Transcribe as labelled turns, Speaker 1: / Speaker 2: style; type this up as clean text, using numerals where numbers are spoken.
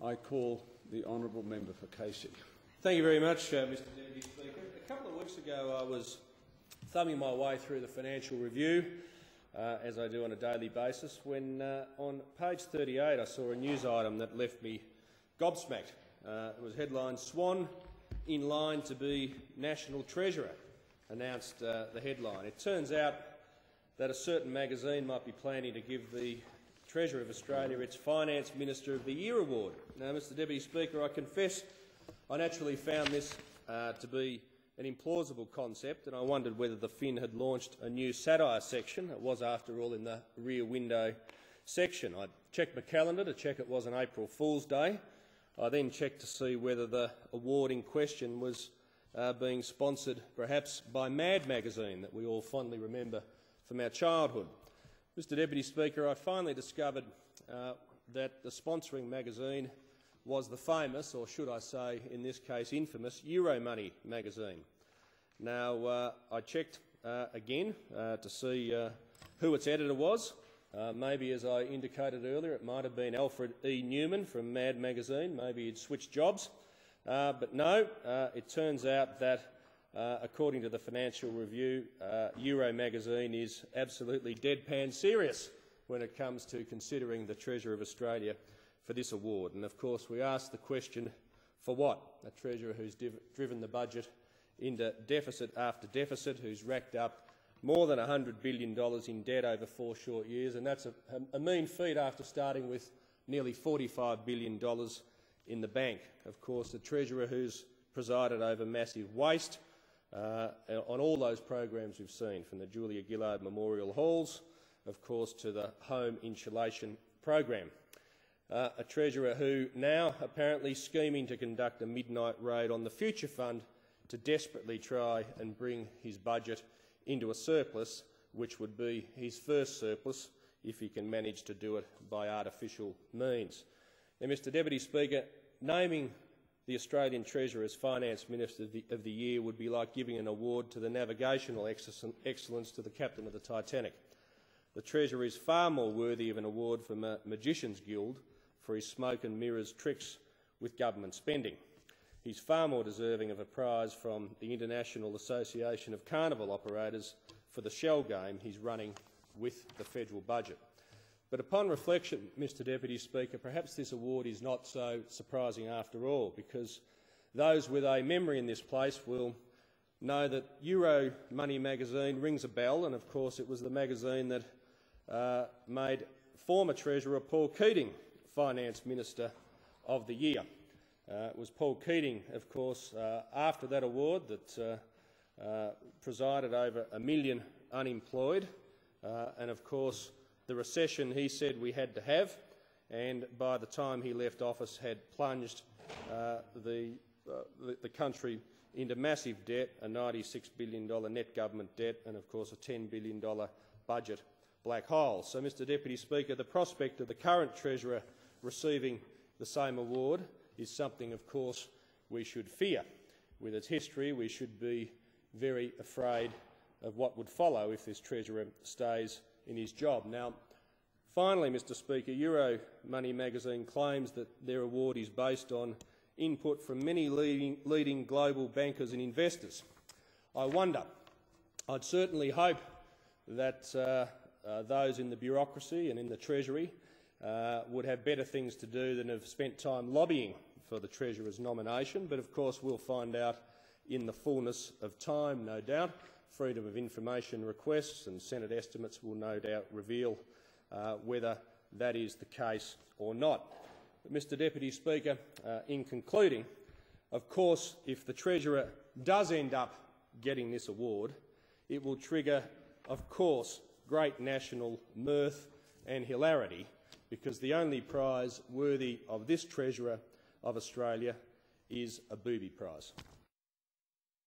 Speaker 1: I call the honourable member for Casey.
Speaker 2: Thank you very much, Mr Deputy Speaker. A couple of weeks ago I was thumbing my way through the Financial Review, as I do on a daily basis, when on page 38 I saw a news item that left me gobsmacked. It was headlined, "Swan in line to be National Treasurer," announced the headline. It turns out that a certain magazine might be planning to give the Treasurer of Australia its Finance Minister of the Year award. Now, Mr Deputy Speaker, I confess I naturally found this to be an implausible concept, and I wondered whether the Fin had launched a new satire section. It was, after all, in the rear window section. I checked my calendar to check it wasn't April Fool's Day. I then checked to see whether the award in question was being sponsored perhaps by Mad magazine, that we all fondly remember from our childhood. Mr Deputy Speaker, I finally discovered that the sponsoring magazine was the famous, or should I say in this case infamous, Euromoney magazine. Now, I checked again to see who its editor was. Maybe, as I indicated earlier, it might have been Alfred E. Newman from Mad magazine. Maybe he'd switched jobs. But no, it turns out that according to the Financial Review, Euro magazine is absolutely deadpan serious when it comes to considering the Treasurer of Australia for this award. And of course we ask the question, for what? A Treasurer who's driven the budget into deficit after deficit, who's racked up more than $100 billion in debt over 4 short years, and that's a mean feat after starting with nearly $45 billion in the bank. Of course, the Treasurer who's presided over massive waste on all those programs we've seen, from the Julia Gillard Memorial Halls, of course, to the home insulation program. A Treasurer who now apparently scheming to conduct a midnight raid on the Future Fund to desperately try and bring his budget into a surplus, which would be his first surplus if he can manage to do it by artificial means. Now, Mr Deputy Speaker, naming the Australian Treasurer as Finance Minister of the Year would be like giving an award to the navigational excellence to the captain of the Titanic. The Treasurer is far more worthy of an award from a Magician's Guild for his smoke and mirrors tricks with government spending. He's far more deserving of a prize from the International Association of Carnival Operators for the shell game he's running with the federal budget. But upon reflection, Mr Deputy Speaker, perhaps this award is not so surprising after all, because those with a memory in this place will know that Euromoney magazine rings a bell, and of course it was the magazine that made former Treasurer Paul Keating Finance Minister of the Year. It was Paul Keating, of course, after that award that presided over 1 million unemployed, and of course the recession he said we had to have, and by the time he left office had plunged the country into massive debt, a $96 billion net government debt, and of course a $10 billion budget black hole. So, Mr Deputy Speaker, the prospect of the current Treasurer receiving the same award is something, of course, we should fear. With its history, we should be very afraid of what would follow if this Treasurer stays in his job. Now, finally, Mr Speaker, Euromoney magazine claims that their award is based on input from many leading global bankers and investors. I wonder. I'd certainly hope that those in the bureaucracy and in the Treasury would have better things to do than have spent time lobbying for the Treasurer's nomination, but of course we'll find out in the fullness of time, no doubt. Freedom of information requests and Senate estimates will no doubt reveal whether that is the case or not. But, Mr Deputy Speaker, in concluding, of course, if the Treasurer does end up getting this award, it will trigger, of course, great national mirth and hilarity, because the only prize worthy of this Treasurer of Australia is a booby prize.